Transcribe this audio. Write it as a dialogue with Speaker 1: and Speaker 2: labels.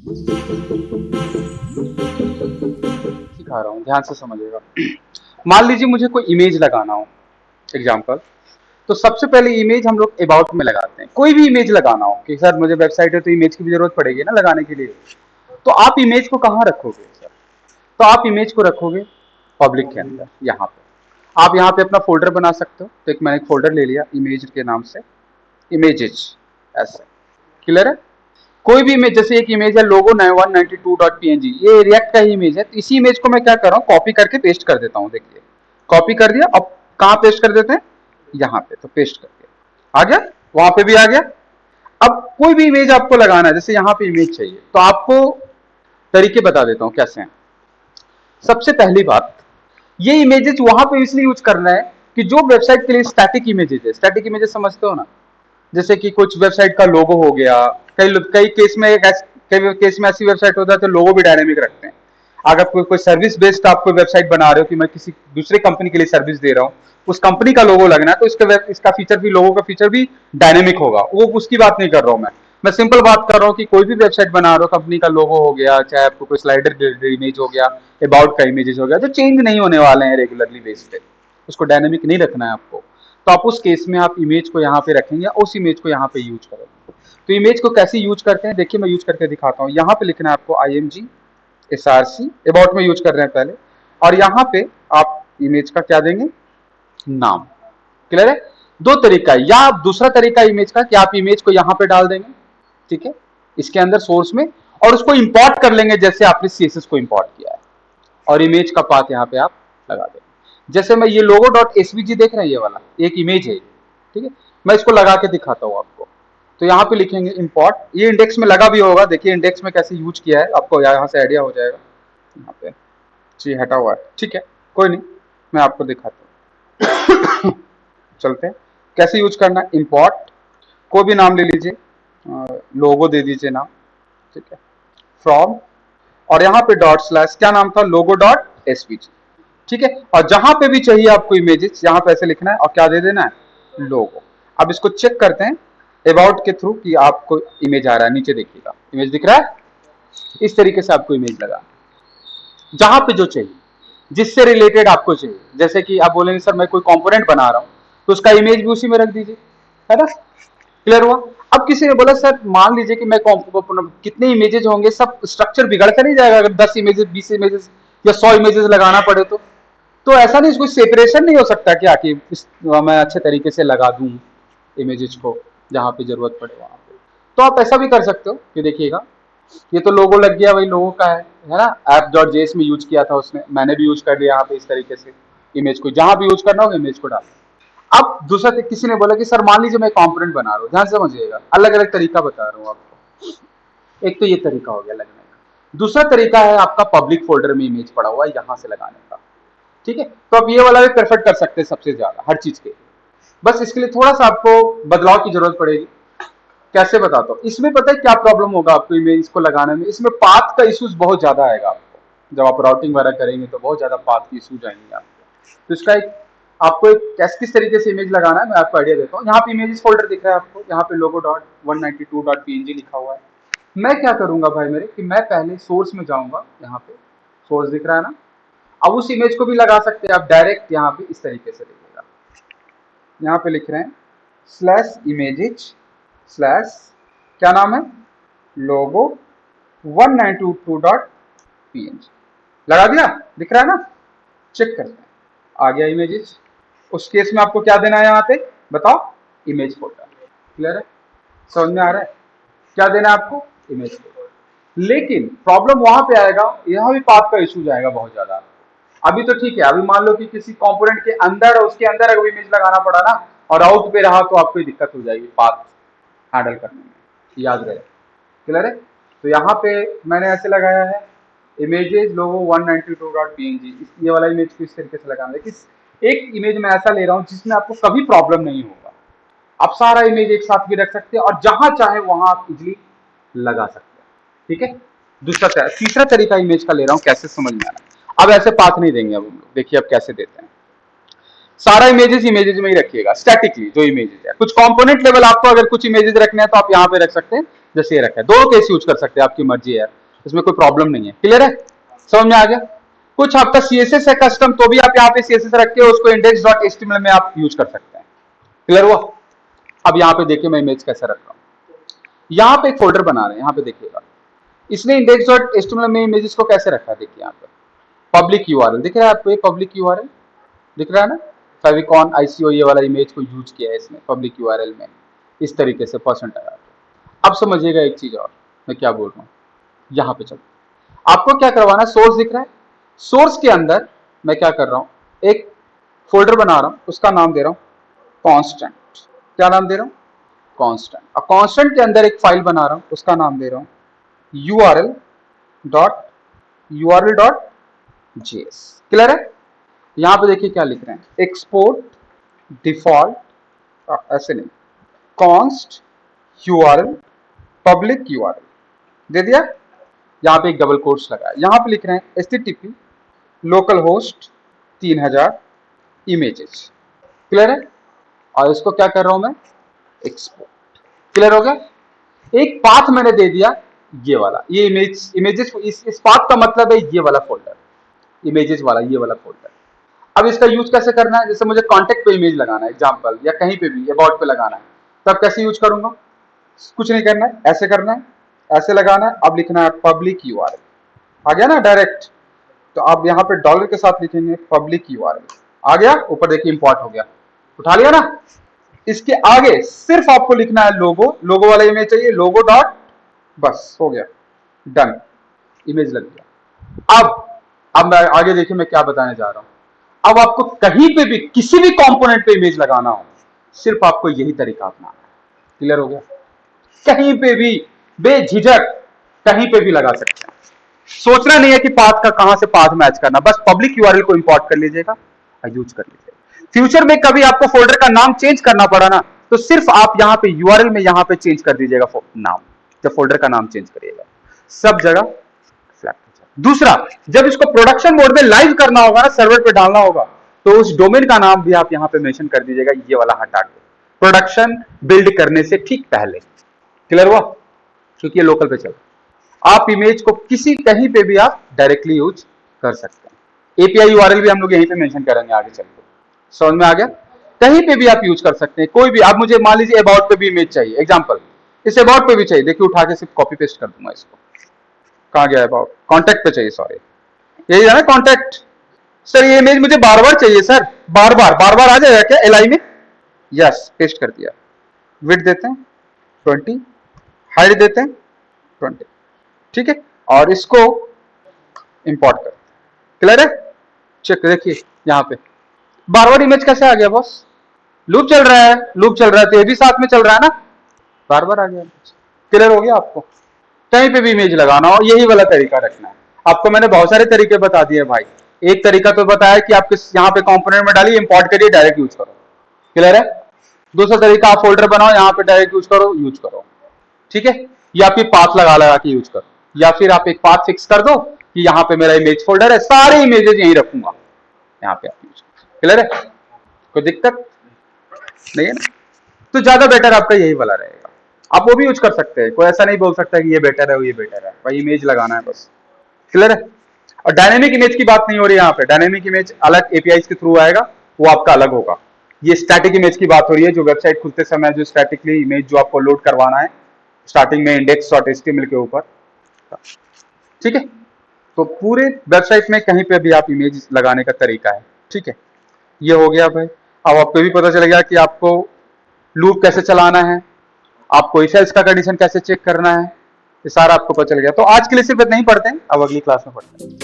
Speaker 1: सिखा रहा हूँ, ध्यान से समझिएगा। मान लीजिए मुझे कोई इमेज लगाना हो, एग्जाम्पल। तो सबसे पहले इमेज हम लोग अबाउट में लगाते हैं। कोई भी इमेज लगाना हो कि सर मुझे वेबसाइट है तो इमेज की भी जरूरत पड़ेगी ना लगाने के लिए। तो आप इमेज को कहाँ रखोगे सर? तो आप इमेज को रखोगे पब्लिक के अंदर, यहाँ पे। आप यहाँ पे अपना फोल्डर बना सकते हो। तो एक मैंने एक फोल्डर ले लिया इमेज के नाम से, इमेजेस, ऐसे। क्लियर है? कोई भी इमेज, जैसे एक इमेज है लोगो 9192.png, ये रिएक्ट का ही इमेज है। तो इसी इमेज को मैं क्या कर रहा हूँ, कॉपी करके पेस्ट कर देता हूँ। देखिए, कॉपी कर दिया। अब कहाँ पेस्ट कर देते हैं? यहाँ पे। तो पेस्ट करके आ गया, वहां पे भी आ गया। अब कोई भी इमेज आपको लगाना है, जैसे यहाँ पे इमेज चाहिए, तो आपको तरीके बता देता हूँ कैसे हैं। सबसे पहली बात, ये इमेजेस वहां पे इसलिए यूज करना है कि जो वेबसाइट के लिए स्टैटिक इमेजेस है, स्टैटिक इमेजेस समझते हो ना, जैसे कि कुछ वेबसाइट का लोगो हो गया। कई केस में ऐसी वेबसाइट होता है तो लोगो भी डायनेमिक रखते हैं। अगर कोई सर्विस बेस्ड आप कोई वेबसाइट बना रहे हो कि मैं किसी दूसरे कंपनी के लिए सर्विस दे रहा हूँ, उस कंपनी का लोगो लगना है, तो इसका फीचर भी, लोगो का फीचर भी डायनेमिक होगा। वो उसकी बात नहीं कर रहा हूँ मैं सिंपल बात कर रहा हूँ कि कोई भी वेबसाइट बना रहे हो, कंपनी का लोगो हो गया, चाहे आपको कोई स्लाइडर इमेज हो गया, अबाउट का इमेजेस हो गया, जो चेंज नहीं होने वाले हैं रेगुलरली बेस पे, उसको डायनेमिक नहीं रखना है आपको। तो आप उस केस में आप इमेज को यहाँ पे रखेंगे, उस इमेज को यहाँ पे यूज करेंगे। तो इमेज को कैसे यूज करते हैं, देखिए मैं यूज करके दिखाता हूँ। यहाँ पे लिखना है आपको IMG SRC, अबाउट में यूज कर रहे हैं पहले। और यहाँ पे आप इमेज का क्या देंगे, नाम। क्लियर है? दो तरीका है, या दूसरा तरीका इमेज का कि आप इमेज को यहाँ पे डाल देंगे, ठीक है, इसके अंदर सोर्स में, और उसको इंपोर्ट कर लेंगे जैसे आपने CSS को इंपोर्ट किया है, और इमेज का पाथ यहाँ पे आप लगा देंगे। जैसे मैं ये लोगो डॉट एसवीजी देख रहे हैं, ये वाला एक इमेज है, ठीक है। मैं इसको लगा के दिखाता हूँ आपको। तो यहाँ पे लिखेंगे इंपोर्ट, ये इंडेक्स में लगा भी होगा, देखिए इंडेक्स में कैसे यूज किया है, आपको यहाँ से आइडिया हो जाएगा। यहाँ पे जी हटा हुआ है, ठीक है, कोई नहीं, मैं आपको दिखाता हूँ। चलते हैं कैसे यूज करना है। इंपोर्ट, कोई भी नाम ले लीजिए, लोगो दे दीजिए नाम, ठीक है, फ्रॉम, और यहाँ पे डॉट स्लैश, क्या नाम था, लोगो डॉट एसवीजी, ठीक है। और जहां पे भी चाहिए आपको इमेजेस, यहां पे ऐसे लिखना है और क्या दे देना है, लोगो। अब इसको चेक करते हैं अबाउट के थ्रू कि आपको इमेज आ रहा है। नीचे देखिएगा, इमेज दिख रहा है। इस तरीके से आपको इमेज लगा, जहां पे जो चाहिए, जिससे रिलेटेड आपको चाहिए। जैसे कि आप बोलेंगे सर मैं कोई कंपोनेंट बना रहा हूं, तो उसका इमेज भी उसी में रख दीजिए, है ना। क्लियर हुआ? अब किसी ने बोला सर मान लीजिए कि मैं कितने इमेजेस होंगे, सब स्ट्रक्चर बिगड़ कर नहीं जाएगा अगर 10 इमेजेस 20 इमेजेस या 100 इमेजेस लगाना पड़े तो ऐसा नहीं, कोई सेपरेशन नहीं हो सकता क्या कि मैं अच्छे तरीके से लगा दूं इमेजेस को जहां पे जरूरत पड़े वहां पे। तो आप ऐसा भी कर सकते हो कि देखिएगा, ये तो लोगो लग गया, वही लोगो का है ना। app.js में यूज किया था उसने, मैंने भी यूज कर लिया यहाँ पे इस तरीके से। इमेज को जहां भी यूज करना होगा इमेज को डाल। अब दूसरा किसी ने बोला कि सर मान लीजिए मैं कंपोनेंट बना रहा हूँ, ध्यान से समझिएगा, अलग अलग तरीका बता रहा हूँ आपको। एक तो ये तरीका हो गया लगने का। दूसरा तरीका है आपका पब्लिक फोल्डर में इमेज पड़ा हुआ है, यहां से लगाने का, ठीक है। तो आप ये वाला भी प्रेफर कर सकते हैं सबसे ज्यादा हर चीज के। बस इसके लिए थोड़ा सा आपको बदलाव की जरूरत पड़ेगी। कैसे बताता हूँ, इसमें पता है क्या प्रॉब्लम होगा आपको इमेज को लगाने में, इसमें पाथ का इश्यूज बहुत ज्यादा आएगा आपको। जब आप राउटिंग वगैरह करेंगे तो बहुत ज्यादा पाथ की इश्यूज आएंगे आपको। तो इसका एक आपको एक किस तरीके से इमेज लगाना है मैं आपको आइडिया देता हूँ। यहाँ पे इमेजेस फोल्डर दिख रहा है आपको, यहाँ पे लोगो डॉट 192.png लिखा हुआ है। मैं क्या करूंगा भाई मेरे कि मैं पहले सोर्स में जाऊंगा, यहाँ पे सोर्स दिख रहा है ना। अब उस इमेज को भी लगा सकते हैं आप डायरेक्ट, यहाँ पे इस तरीके से लिखिएगा, यहाँ पे लिख रहे हैं स्लैश इमेजेस स्लैश, क्या नाम है, लोगो 192.png, लगा दिया, दिख रहा है ना। चेक करते हैं, आ गया इमेजेस। उस केस में आपको क्या देना है यहाँ पे बताओ, इमेज फोल्डर। क्लियर है? समझ में आ रहा है? क्या देना है आपको, इमेज फोल्डर। लेकिन प्रॉब्लम वहां पे आएगा, यहाँ भी पाथ का इशू जाएगा बहुत ज्यादा। अभी तो ठीक है, अभी मान लो कि किसी कंपोनेंट के अंदर और उसके अंदर अगर इमेज लगाना पड़ा ना और आउट पे रहा तो आपको दिक्कत हो जाएगी पाथ हैंडल करने में, याद रहे। क्लियर है? तो यहाँ पे मैंने ऐसे लगाया है इमेजेस लोगो 192.png, ये वाला इमेज को इस तरीके से लगाना है कि एक इमेज में ऐसा ले रहा हूँ जिसमें आपको कभी प्रॉब्लम नहीं होगा। आप सारा इमेज एक साथ भी रख सकते हैं और जहां चाहे वहां आप इजिली लगा सकते हैं, ठीक है। तीसरा तरीका इमेज का ले रहा हूं, कैसे समझ में आ रहा है। अब ऐसे पाथ नहीं देंगे अब हम लोग, देखिए अब कैसे देते हैं। सारा इमेजेस में ही रखिएगा स्टैटिकली जो इमेजेस है। कुछ कंपोनेंट लेवल आपको अगर कुछ इमेजेस रखने हैं तो आप यहाँ पे रख सकते हैं, जैसे ये रखा है, दोनों केस यूज कर सकते हैं, आपकी मर्जी है, इसमें कोई प्रॉब्लम नहीं है। क्लियर है, समझ में आ गया। कुछ आपका सीएसएस है कस्टम, तो भी आप यहाँ पे सीएसएस रख के उसको index.html में आप यूज कर सकते हैं। क्लियर हुआ। अब यहाँ पे देखिए मैं इमेज कैसे रख रहा हूँ, यहाँ पे एक फोल्डर बना रहे हैं, यहाँ पे देखिएगा इसने index.html में इमेजेस को कैसे रखा है। देखिए यहाँ पे पब्लिक यूआरएल दिख रहा है आपको, ये पब्लिक यूआरएल दिख रहा है ना, फेविकॉन ICO ये वाला इमेज को यूज किया है इसने पब्लिक यूआरएल में, इस तरीके से परसेंट आया। अब समझिएगा एक चीज और मैं क्या बोल रहा हूँ, यहाँ पे चलो आपको क्या करवाना है, सोर्स दिख रहा है, सोर्स के अंदर मैं क्या कर रहा हूँ, एक फोल्डर बना रहा हूँ, उसका नाम दे रहा हूँ कांस्टेंट। क्या नाम दे रहा हूँ, कांस्टेंट। और कांस्टेंट के अंदर एक फाइल बना रहा हूँ, उसका नाम दे रहा हूँ url.js। क्लियर है। यहां पे देखिए क्या लिख रहे हैं, एक्सपोर्ट डिफॉल्ट ऐसे नहीं, कॉन्स्ट url पब्लिक url दे दिया। यहाँ पे एक डबल कोट्स लगा है, यहाँ पे लिख रहे हैं http local host 3000 images. Clear है। और इसको क्या कर रहा हूं मैं, एक्सपोर्ट। क्लियर हो गया। एक पाथ मैंने दे दिया ये वाला, ये इमेजेस इस पाथ का मतलब है ये वाला फोल्डर, इमेजेस वाला ये वाला फोल्डर। अब इसका यूज कैसे करना है, जैसे मुझे कॉन्टेक्ट पे इमेज लगाना है एग्जांपल, या कहीं पे भी अबाउट पे लगाना है, तब कैसे यूज करूंगा, कुछ नहीं करना है, ऐसे करना है, ऐसे लगाना है। अब लिखना है पब्लिक यूआरएल, आ गया ना डायरेक्ट। तो आप यहाँ पे डॉलर के साथ लिखेंगे पब्लिक यूआरएल, आ गया ऊपर देखिए इंपोर्ट हो गया, उठा लिया ना। इसके आगे सिर्फ आपको लिखना है लोगो, लोगो वाला इमेज चाहिए, लोगो डॉट, बस हो गया, डन, इमेज लग गया। अब मैं आगे देखिए मैं क्या बताने जा रहा हूं। अब आपको कहीं पे भी किसी भी कंपोनेंट पे इमेज लगाना हो, सिर्फ आपको यही तरीका अपनाना है। क्लियर हो गया। कहीं पे भी बेझिझक कहीं पे भी लगा सकते हैं, सोचना नहीं है कि पाथ का कहां से पाथ मैच करना, बस पब्लिक यूआरएल को इंपोर्ट कर लीजिएगा और यूज कर लीजिएगा। फ्यूचर में कभी आपको फोल्डर का नाम चेंज करना पड़ा ना, तो सिर्फ आप यहां पे यूआरएल में यहां पे चेंज कर दीजिएगा नाम, जब फोल्डर का नाम चेंज करिएगा सब जगह फ्लैट हो जाएगा। दूसरा, जब इसको प्रोडक्शन मोड में लाइव करना होगा ना, सर्वर पे डालना होगा, तो उस डोमेन का नाम भी आप यहां पे मेंशन कर दीजिएगा, ये वाला हटा के, प्रोडक्शन बिल्ड करने से ठीक पहले। क्लियर हुआ। क्योंकि ये लोकल पे चला, आप इमेज को किसी कहीं पे भी आप डायरेक्टली यूज कर सकते हैं। एपीआई यूआरएल भी हम लोग यहीं पे मेंशन करेंगे आगे चल के, समझ में आ गया। कहीं पे भी आप यूज कर सकते हैं, कोई भी। आप मुझे मान लीजिए अबाउट पे भी इमेज चाहिए एग्जांपल, इस अबाउट पे भी चाहिए, देखिए उठा के सिर्फ कॉपी पेस्ट कर दूंगा इसको, कहां गया अबाउट, कॉन्टैक्ट पे चाहिए, सॉरी यही है ना कॉन्टैक्ट। सर ये इमेज मुझे बार बार चाहिए सर, बार बार आ जाएगा क्या एलआई में, यस पेस्ट कर दिया। विड्थ देते हैं 20, हाइट देते हैं 20, ठीक है, और इसको इंपोर्ट कर। क्लियर है। चेक देखिए यहां पे बार बार इमेज कैसे आ गया बॉस, लूप चल रहा है, लूप चल रहा है तो ये भी साथ में चल रहा है ना, बार बार आ गया। क्लियर हो गया। आपको कहीं पे भी इमेज लगाना हो यही वाला तरीका रखना है। आपको मैंने बहुत सारे तरीके बता दिए भाई, एक तरीका तो बताया कि आप किस यहाँ पे कंपोनेंट में डालिए, इंपोर्ट करिए, डायरेक्ट यूज करो। क्लियर है। दूसरा तरीका, आप फोल्डर बनाओ, यहाँ पे डायरेक्ट यूज करो, ठीक है। या फिर पाथ लगा के यूज करो, या फिर आप एक पाथ फिक्स कर दो कि यहाँ पे मेरा इमेज फोल्डर है, सारे इमेजेस यहीं रखूंगा, यहाँ पे आप यूज करो। क्लियर है, कोई दिक्कत नहीं है ना। तो ज्यादा बेटर आपका यही वाला रहेगा, आप वो भी यूज कर सकते हैं, कोई ऐसा नहीं बोल सकता कि ये बेटर है वो ये बेटर है, भाई इमेज लगाना है बस। क्लियर है। और डायनेमिक इमेज की बात नहीं हो रही यहाँ पे, डायनेमिक इमेज अलग एपीआई के थ्रू आएगा, वो आपका अलग होगा। ये स्टैटिक इमेज की बात हो रही है, जो वेबसाइट खुलते समय जो स्टैटिकली इमेज जो आपको लोड करवाना है स्टार्टिंग में index.html के ऊपर, ठीक है। तो पूरे वेबसाइट में कहीं पे भी आप इमेज लगाने का तरीका है, ठीक है। ये हो गया भाई। अब आपको भी पता चल गया कि आपको लूप कैसे चलाना है, आपको इफ एल्स का कंडीशन कैसे चेक करना है, ये सारा आपको पता चल गया। तो आज के लिए सिर्फ इतना ही पढ़ते हैं, अब अगली क्लास में पढ़ते हैं।